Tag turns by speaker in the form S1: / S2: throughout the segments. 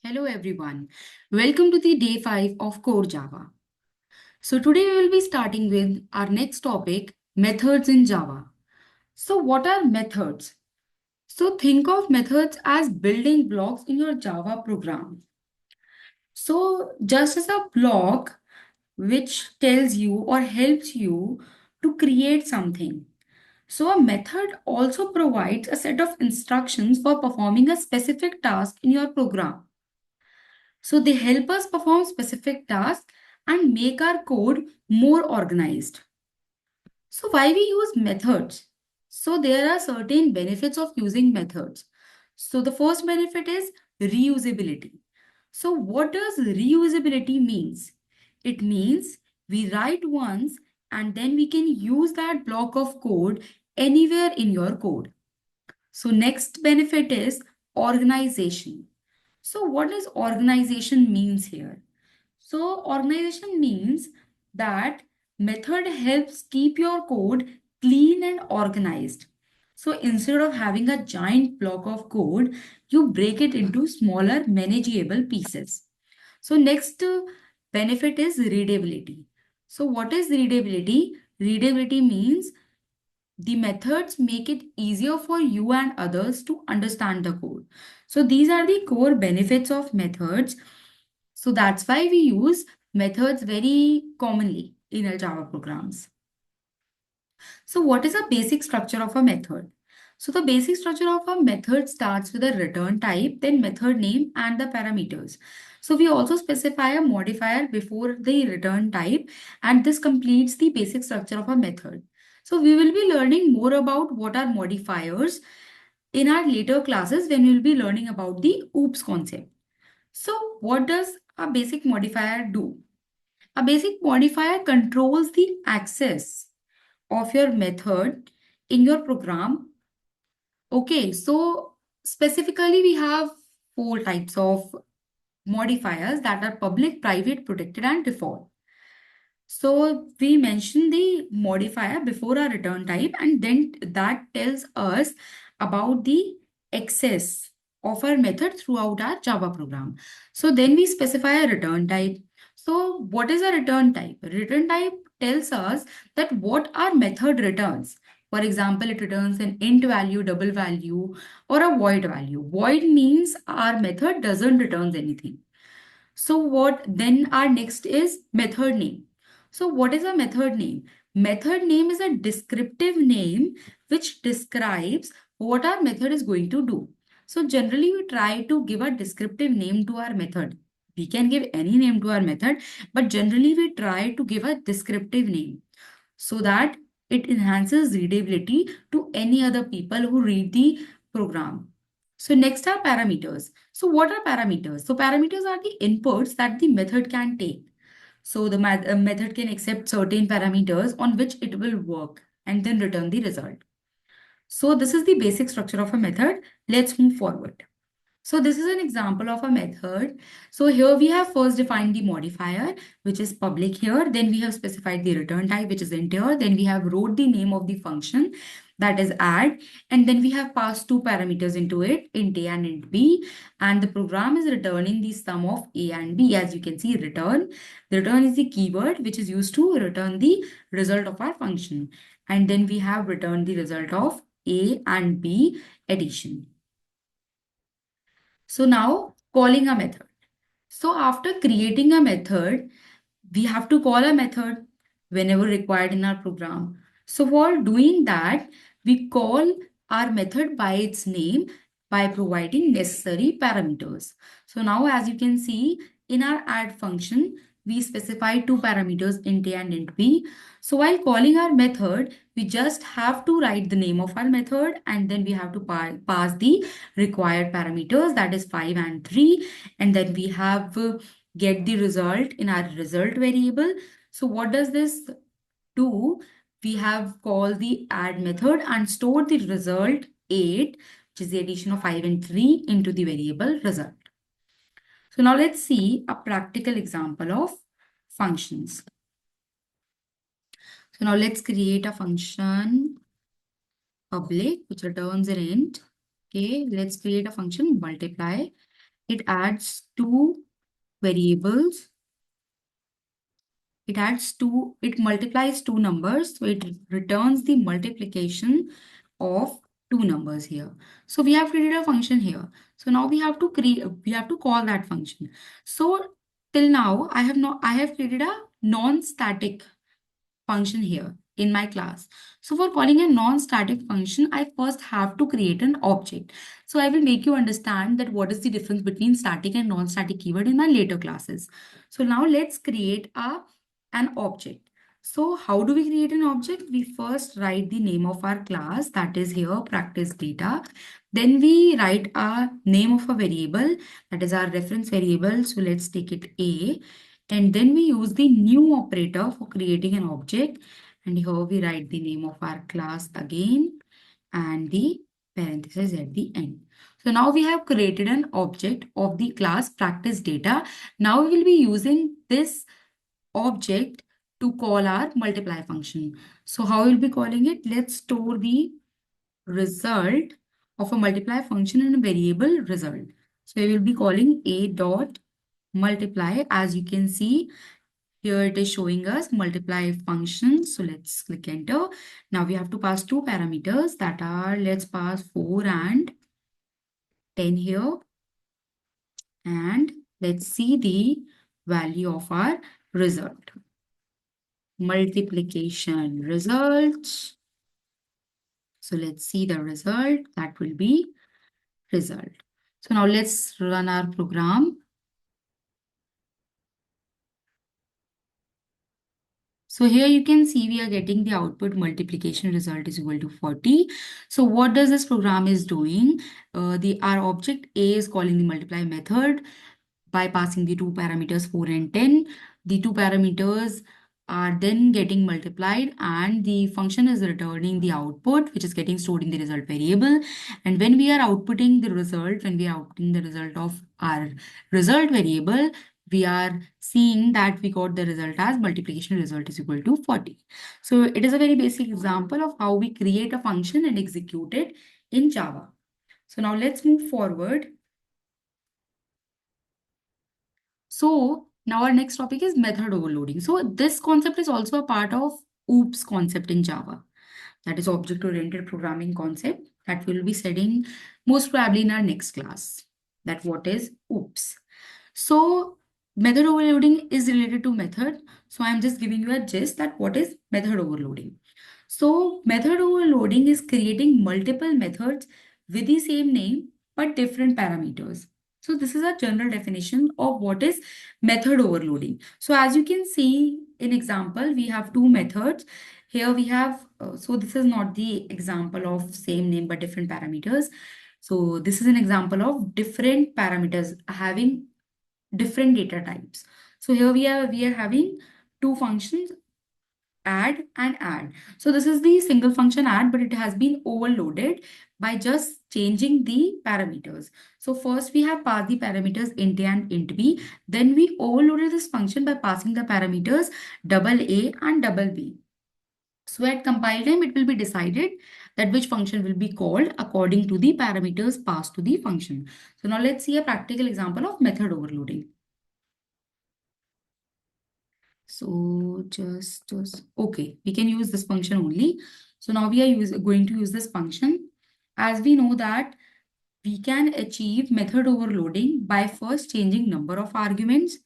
S1: Hello everyone. Welcome to the day 5 of Core Java. So today we will be starting with our next topic, methods in Java. So what are methods? So think of methods as building blocks in your Java program. So just as a block which tells you or helps you to create something. So a method also provides a set of instructions for performing a specific task in your program. So they help us perform specific tasks and make our code more organized. So why we use methods? So there are certain benefits of using methods. So the first benefit is reusability. So what does reusability means? It means we write once and then we can use that block of code anywhere in your code. So next benefit is organization. So what does organization means here? So organization means that method helps keep your code clean and organized. So instead of having a giant block of code, you break it into smaller manageable pieces. So next benefit is readability. So what is readability? Readability means the methods make it easier for you and others to understand the code. So these are the core benefits of methods. So that's why we use methods very commonly in our Java programs. So what is a basic structure of a method? So the basic structure of a method starts with a return type, then method name and the parameters. So we also specify a modifier before the return type, and this completes the basic structure of a method. So we will be learning more about what are modifiers in our later classes when we will be learning about the OOPS concept. So what does a basic modifier do? A basic modifier controls the access of your method in your program. Okay, so specifically we have four types of modifiers that are public, private, protected, and default. So we mention the modifier before our return type, and then that tells us about the access of our method throughout our Java program. So then we specify a return type. So what is a return type? Return type tells us that what our method returns. For example, it returns an int value, double value, or a void value. Void means our method doesn't return anything. So what then our next is method name. So what is a method name? Method name is a descriptive name which describes what our method is going to do. So generally we try to give a descriptive name to our method. We can give any name to our method, but generally we try to give a descriptive name so that it enhances readability to any other people who read the program. So next are parameters. So what are parameters? So parameters are the inputs that the method can take. So the method can accept certain parameters on which it will work and then return the result. So this is the basic structure of a method. Let's move forward. So this is an example of a method. So here we have first defined the modifier, which is public here. Then we have specified the return type, which is integer. Then we have wrote the name of the function, that is add. And then we have passed two parameters into it, int a and int b. And the program is returning the sum of a and b. As you can see, return. The return is the keyword, which is used to return the result of our function. And then we have returned the result of a and b addition. So now calling a method. So after creating a method, we have to call a method whenever required in our program. So for doing that, we call our method by its name by providing necessary parameters. So now as you can see in our add function, we specify two parameters int a and int b. So while calling our method, we just have to write the name of our method and then we have to pass the required parameters, that is 5 and 3, and then we have get the result in our result variable. So what does this do? We have called the add method and stored the result 8, which is the addition of 5 and 3, into the variable result. So now let's see a practical example of functions. So now let's create a function public which returns an int. Okay, let's create a function multiply. it adds two variables. It multiplies two numbers. So it returns the multiplication of two numbers here. So we have created a function here. So now we have to call that function. So till now, I have created a non-static function here in my class. So for calling a non-static function, I first have to create an object. So I will make you understand that what is the difference between static and non-static keyword in my later classes. So now let's create an object. So how do we create an object? We first write the name of our class, that is here practice data. Then we write a name of a variable, that is our reference variable. So let's take it A. And then we use the new operator for creating an object. And here we write the name of our class again and the parenthesis at the end. So now we have created an object of the class practice data. Now we will be using this object to call our multiply function. So how we'll be calling it? Let's store the result of a multiply function in a variable result. So we will be calling a dot multiply. As you can see, here it is showing us multiply function. So let's click enter. Now we have to pass two parameters that are, let's pass 4 and 10 here. And let's see the value of our result. Multiplication results. So let's see the result. That will be result. So now let's run our program. So here you can see we are getting the output multiplication result is equal to 40. So what does this program is doing? Our object A is calling the multiply method by passing the two parameters 4 and 10. The two parameters are then getting multiplied and the function is returning the output which is getting stored in the result variable. And when we are outputting the result, when we are outputting the result of our result variable, we are seeing that we got the result as multiplication result is equal to 40. So it is a very basic example of how we create a function and execute it in Java. So now let's move forward. So now our next topic is method overloading. So this concept is also a part of OOPS concept in Java. That is object-oriented programming concept that we'll be studying most probably in our next class. That what is OOPS. So method overloading is related to method. So I'm just giving you a gist that what is method overloading. So method overloading is creating multiple methods with the same name but different parameters. So this is a general definition of what is method overloading. So as you can see in example, we have two methods. Here we have, so this is not the example of same name but different parameters. So this is an example of different parameters having different data types. So here we are having two functions, add and add. So this is the single function add, but it has been overloaded by just changing the parameters. So first we have passed the parameters int a and int b. Then we overloaded this function by passing the parameters double a and double b. So at compile time, it will be decided that which function will be called according to the parameters passed to the function. So now let's see a practical example of method overloading. So just okay, we can use this function only. So now we are going to use this function. As we know that we can achieve method overloading by first changing number of arguments.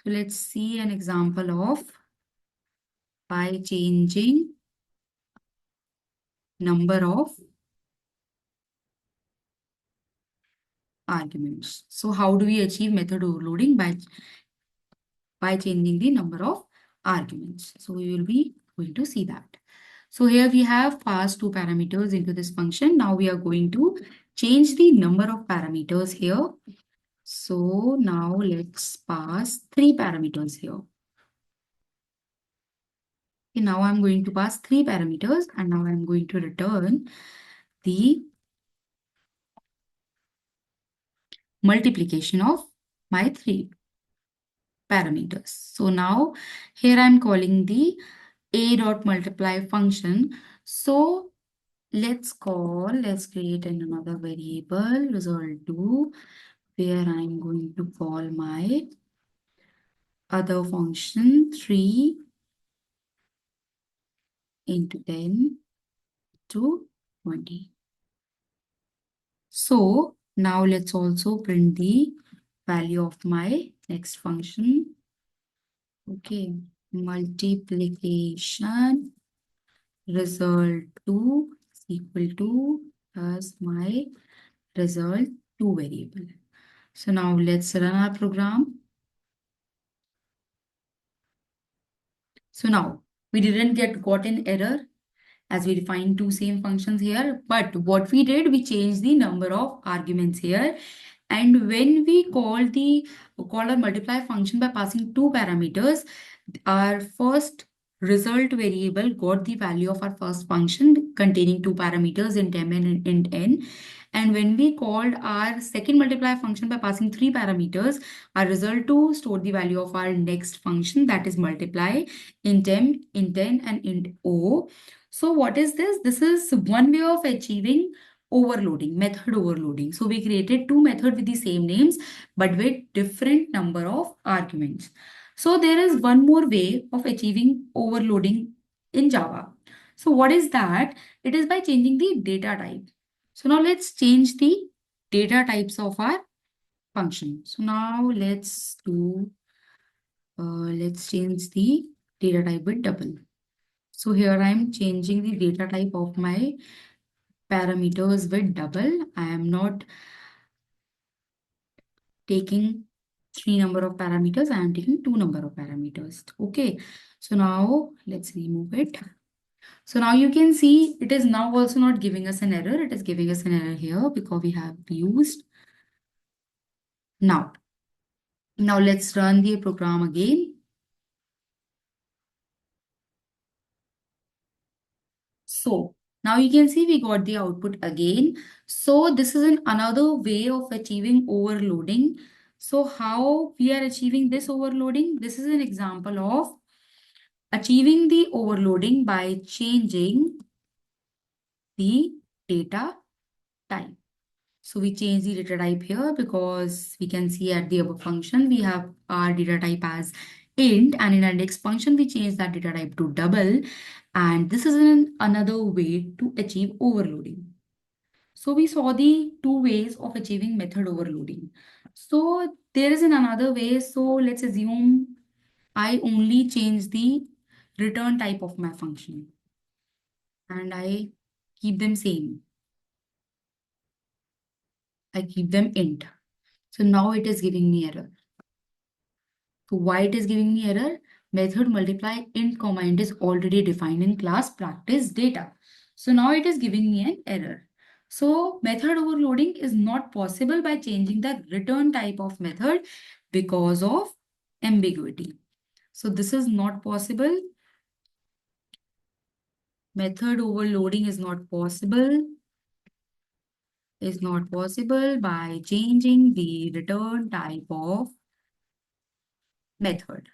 S1: So let's see an example of by changing number of arguments. So how do we achieve method overloading? By changing the number of arguments. So we will be going to see that. So here we have passed two parameters into this function. Now we are going to change the number of parameters here. So now let's pass three parameters here. Okay, now I'm going to pass three parameters and now I'm going to return the multiplication of my three parameters. So now here I'm calling the a dot multiply function. So let's create another variable result2 where I'm going to call my other function 3 into 10 to 20. So now let's also print the value of my next function. Okay, multiplication result 2 is equal to plus my result 2 variable. So now let's run our program. So now we didn't got an error as we defined two same functions here. But what we did, we changed the number of arguments here. And when we call our multiply function by passing two parameters, our first result variable got the value of our first function containing two parameters int m and int n. And when we called our second multiply function by passing three parameters, our result to store the value of our next function, that is multiply int m, int n, and int o. So what is this? This is one way of achieving overloading, method overloading. So we created two methods with the same names, but with different number of arguments. So there is one more way of achieving overloading in Java. So what is that? It is by changing the data type. So now let's change the data types of our function. So now let's change the data type with double. So here I am changing the data type of my parameters with double. I am not taking three number of parameters. I am taking two number of parameters. Okay. So now let's remove it. So now you can see it is now also not giving us an error. It is giving us an error here because we have used now. Now let's run the program again. So now you can see we got the output again. So this is another way of achieving overloading. So how we are achieving this overloading? This is an example of achieving the overloading by changing the data type. So we change the data type here because we can see at the above function, we have our data type as int, and in our next function, we change that data type to double. And this is another way to achieve overloading. So we saw the two ways of achieving method overloading. So there is another way. So let's assume I only change the return type of my function and I keep them same. I keep them int. So now it is giving me error. So why it is giving me error? Method multiply int comma int is already defined in class practice data. So now it is giving me an error. So method overloading is not possible by changing the return type of method because of ambiguity. So this is not possible. Method overloading is not possible by changing the return type of method.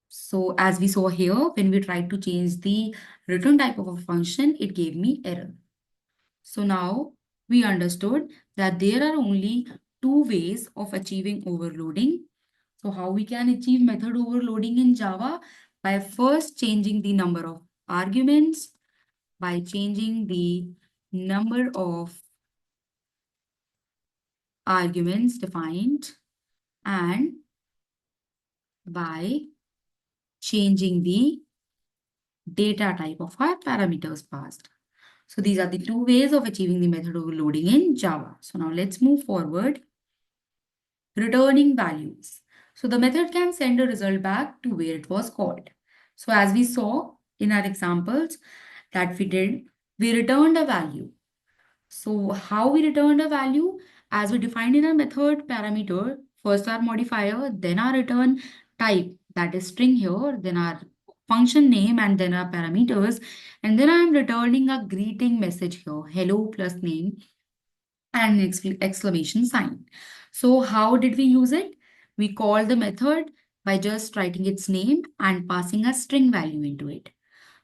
S1: So as we saw here, when we tried to change the return type of a function, it gave me error. So now we understood that there are only two ways of achieving overloading. So how we can achieve method overloading in Java? By first changing the number of arguments, by changing the number of arguments defined, and by changing the data type of our parameters passed. So these are the two ways of achieving the method overloading in Java. So now let's move forward. Returning values. So the method can send a result back to where it was called. So as we saw in our examples that we did, we returned a value. So how we returned a value? As we defined in our method parameter, first our modifier, then our return type, that is string here, then our function name, and then our parameters. And then I'm returning a greeting message here, hello plus name and an exclamation sign. So how did we use it? We called the method by just writing its name and passing a string value into it.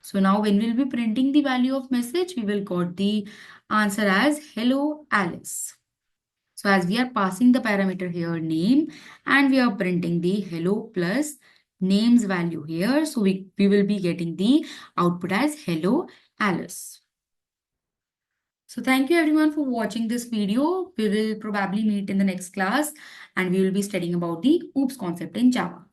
S1: So now when we'll be printing the value of message, we will got the answer as hello Alice. So as we are passing the parameter here name and we are printing the hello plus names value here. So we will be getting the output as hello Alice. So thank you everyone for watching this video. We will probably meet in the next class and we will be studying about the OOPS concept in Java.